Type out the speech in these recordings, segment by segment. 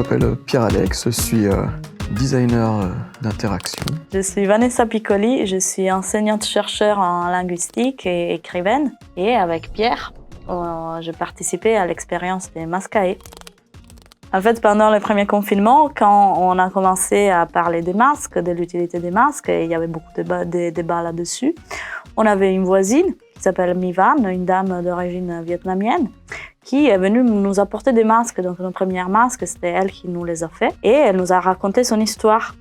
m'appelle Pierre-Alex, je suis designer d'interaction. Je suis Vanessa Piccoli, je suis enseignante-chercheur en linguistique et écrivaine. Et avec Pierre, j'ai participé à l'expérience des Mascae. En fait, pendant le premier confinement, quand on a commencé à parler des masques, de l'utilité des masques, et il y avait beaucoup de débats là-dessus, on avait une voisine qui s'appelle My Van, une dame d'origine vietnamienne, qui est venue nous apporter des masques. Donc nos premiers masques, c'était elle qui nous les a fait. Et elle nous a raconté son histoire.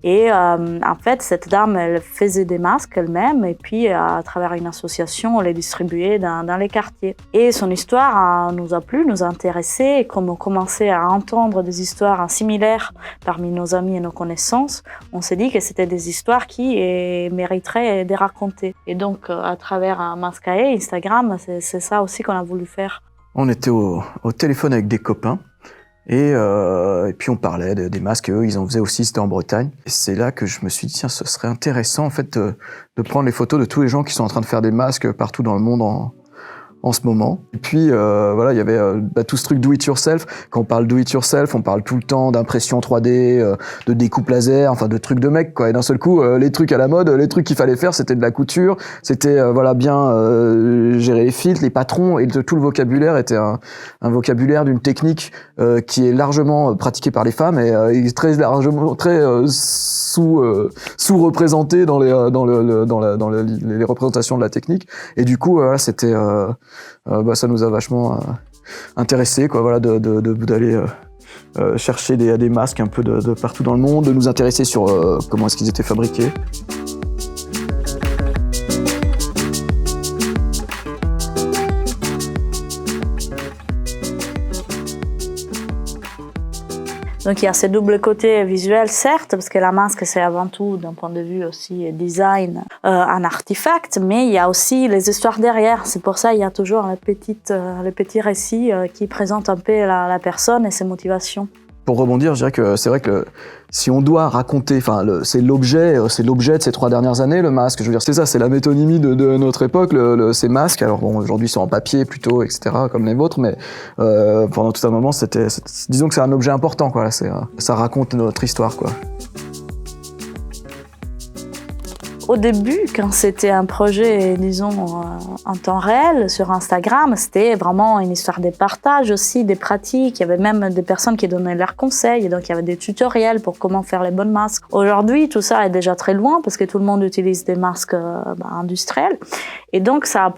Et en fait, cette dame, elle faisait des masques elle-même et puis à travers une association, on les distribuait dans les quartiers. Et son histoire nous a plu, nous a intéressés. Et comme on commençait à entendre des histoires similaires parmi nos amis et nos connaissances, on s'est dit que c'était des histoires qui mériteraient d'être racontées. Et donc, à travers Mascae, Instagram, c'est ça aussi qu'on a voulu faire. On était au téléphone avec des copains et puis on parlait des masques. Eux, ils en faisaient aussi, c'était en Bretagne. Et c'est là que je me suis dit, tiens, ce serait intéressant en fait de prendre les photos de tous les gens qui sont en train de faire des masques partout dans le monde en ce moment. Et puis voilà, il y avait tout ce truc do it yourself. Quand on parle do it yourself, on parle tout le temps d'impression 3D, de découpe laser, enfin de trucs de mecs quoi. Et d'un seul coup, les trucs à la mode, les trucs qu'il fallait faire, c'était de la couture, c'était voilà bien gérer les filtres, les patrons, et tout le vocabulaire était un vocabulaire d'une technique qui est largement pratiquée par les femmes et très largement sous-représentée dans les représentations de la technique. Et du coup, voilà, c'était ça nous a vachement intéressés, quoi, voilà, d'aller chercher des masques un peu de partout dans le monde, de nous intéresser sur comment est-ce qu'ils étaient fabriqués. Donc il y a ce double côté visuel, certes, parce que la masque, c'est avant tout, d'un point de vue aussi design, un artefact, mais il y a aussi les histoires derrière. C'est pour ça qu'il y a toujours les petits récits qui présentent un peu la personne et ses motivations. Pour rebondir, je dirais que c'est vrai que si on doit raconter, enfin, c'est l'objet de ces 3 dernières années, le masque. Je veux dire, c'est ça, c'est la métonymie de notre époque, ces masques. Alors bon, aujourd'hui, ils sont en papier plutôt, etc., comme les vôtres, mais pendant tout un moment, disons que c'est un objet important, quoi. Ça raconte notre histoire, quoi. Au début, quand c'était un projet, disons, en temps réel, sur Instagram, c'était vraiment une histoire de partage aussi, des pratiques. Il y avait même des personnes qui donnaient leurs conseils, et donc il y avait des tutoriels pour comment faire les bonnes masques. Aujourd'hui, tout ça est déjà très loin parce que tout le monde utilise des masques industriels. Et donc, ça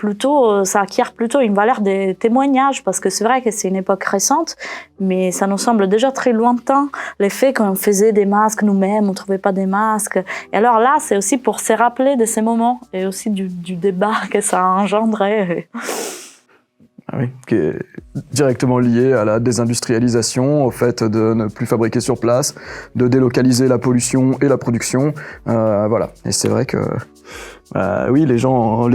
acquiert plutôt une valeur de témoignage parce que c'est vrai que c'est une époque récente, mais ça nous semble déjà très lointain. Les faits qu'on faisait des masques nous-mêmes, on trouvait pas des masques. Et alors là, c'est aussi pour se rappeler de ces moments et aussi du débat que ça a engendré. Ah oui, qui est directement lié à la désindustrialisation, au fait de ne plus fabriquer sur place, de délocaliser la pollution et la production. Voilà. Et c'est vrai que oui, les gens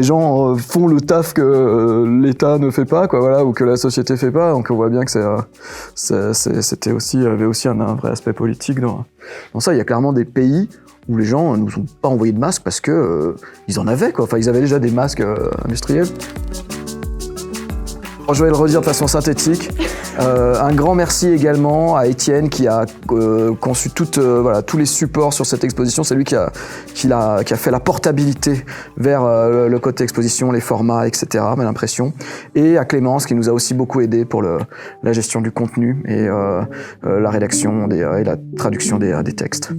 font le taf que l'État ne fait pas, quoi, voilà, ou que la société fait pas. Donc on voit bien que c'était aussi, avait aussi un vrai aspect politique dans ça. Il y a clairement des pays où les gens ne nous ont pas envoyé de masques parce que ils en avaient, quoi. Enfin, ils avaient déjà des masques industriels. Je vais le redire de façon synthétique. Un grand merci également à Étienne qui a conçu tous les supports sur cette exposition. C'est lui qui a fait la portabilité vers le côté exposition, les formats, etc. L'impression. Et à Clémence qui nous a aussi beaucoup aidé pour la gestion du contenu et la rédaction et la traduction des textes.